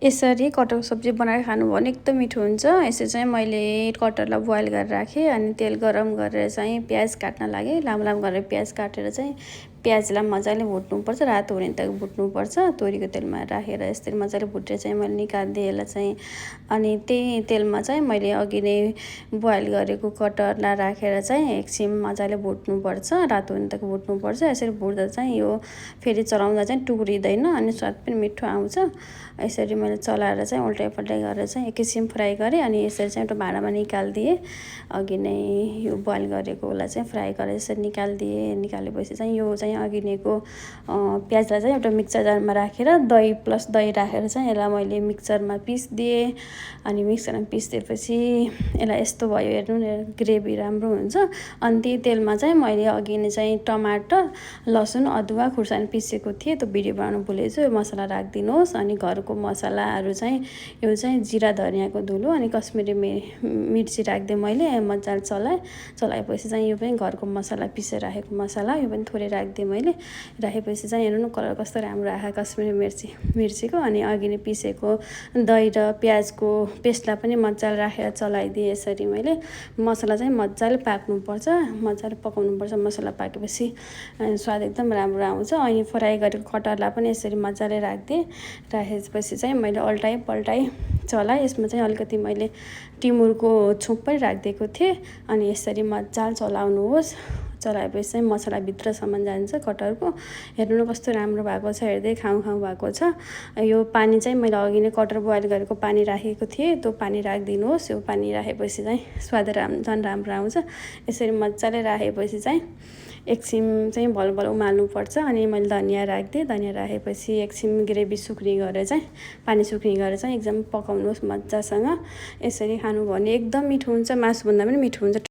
यसरी कटहरको सब्जी बनाएर खानु भयो भने एकदम मिठो हुन्छ। यसरी चाहिँ मैले कटहरलाई बोइल गरेर राखेँ अनि तेल गरम गरेर चाहिँ प्याज काट्न लागेँ। लामो लामो गरेर प्याज काटेर चाहिँ प्याजलाई मजाले भुट्नुपर्छ, रातो हुने तक भुट्नुपर्छ। तोरीको तेलमा राखेर यसरी मजाले भुटेर चाहिँ मैले निकालिदिएँ यसलाई चाहिँ। अनि त्यही तेलमा चाहिँ मैले अघि नै बोइल गरेको कटहरलाई राखेर चाहिँ एकछिन मजाले भुट्नुपर्छ, रातो हुने तक भुट्नुपर्छ। यसरी भुट्दा चाहिँ यो फेरि चलाउँदा चाहिँ टुक्रिँदैन अनि स्वाद पनि मिठो आउँछ। यसरी मैले चलाएर चाहिँ उल्टाइ पल्टाइ गरेर चाहिँ एकैछिन फ्राई गरेँ अनि यसरी चाहिँ एउटा भाँडामा निकालिदिएँ। अघि नै यो बोइल गरेकोलाई चाहिँ फ्राई गरेर यसरी निकालिदिएँ। निकालेपछि चाहिँ यो चाहिँ अघि नैको प्याजलाई चाहिँ एउटा मिक्सर जारमा राखेर दही प्लस दही राखेर चाहिँ यसलाई मैले मिक्सरमा पिसिदिएँ। अनि मिक्सरमा पिसिदिएपछि यसलाई यस्तो भयो, हेर्नु न ग्रेभी राम्रो हुन्छ। अनि त्यही तेलमा चाहिँ मैले अघि नै चाहिँ टमाटर, लसुन, अदुवा खुर्सानी पिसेको थिएँ, त्यो भिडियो बनाउनु भुलेछु। यो मसला राखिदिनुहोस्। अनि घरको मसलाहरू चाहिँ यो चाहिँ जिरा धनियाँको धुलो अनि कश्मिरी मिर्ची राखिदिएँ मैले। मजाले चलाएपछि चाहिँ यो पनि घरको मसला पिसेर राखेको मसला, यो पनि थोरै राखिदिएँ मैले। राखेपछि चाहिँ हेर्नु न कलर कस्तो राम्रो आएको कश्मिरी मिर्चीको। अनि अघि नै पिसेको दही र प्याजको पेस्टलाई पनि मजाले राखेर चलाइदिएँ। यसरी मैले मसला चाहिँ मजाले पाक्नुपर्छ, मजाले पकाउनुपर्छ। मसला पाकेपछि स्वाद एकदम राम्रो आउँछ। अनि फ्राई गरेको कटहरलाई पनि यसरी मजाले राखिदिएँ। राखेपछि चाहिँ मैले उल्टाइ पल्टाइ चलाएँ। यसमा चाहिँ अलिकति मैले टिमुरको छुक पनि राखिदिएको थिएँ। अनि यसरी मजाले चलाउनुहोस्। चलाएपछि चाहिँ मसला भित्रसम्म जान्छ कटहरको। हेर्नु न कस्तो राम्रो भएको छ, हेर्दै खाउँ भएको छ। यो पानी चाहिँ मैले अघि नै कटहर बोइल गरेको पानी राखेको थिएँ, त्यो पानी राखिदिनुहोस्। यो पानी राखेपछि चाहिँ स्वाद झन् राम्रो आउँछ। यसरी मजाले राखेपछि चाहिँ एकछिन चाहिँ भलभल उमाल्नुपर्छ। अनि मैले धनियाँ राखिदिएँ। धनियाँ राखेपछि एकछिन ग्रेभी सुक्ने गरेर चाहिँ पानी सुक्ने गरेर चाहिँ एकदम पकाउनुहोस् मजासँग। यसरी खानु भयो भने एकदम मिठो हुन्छ, मासुभन्दा पनि मिठो हुन्छ।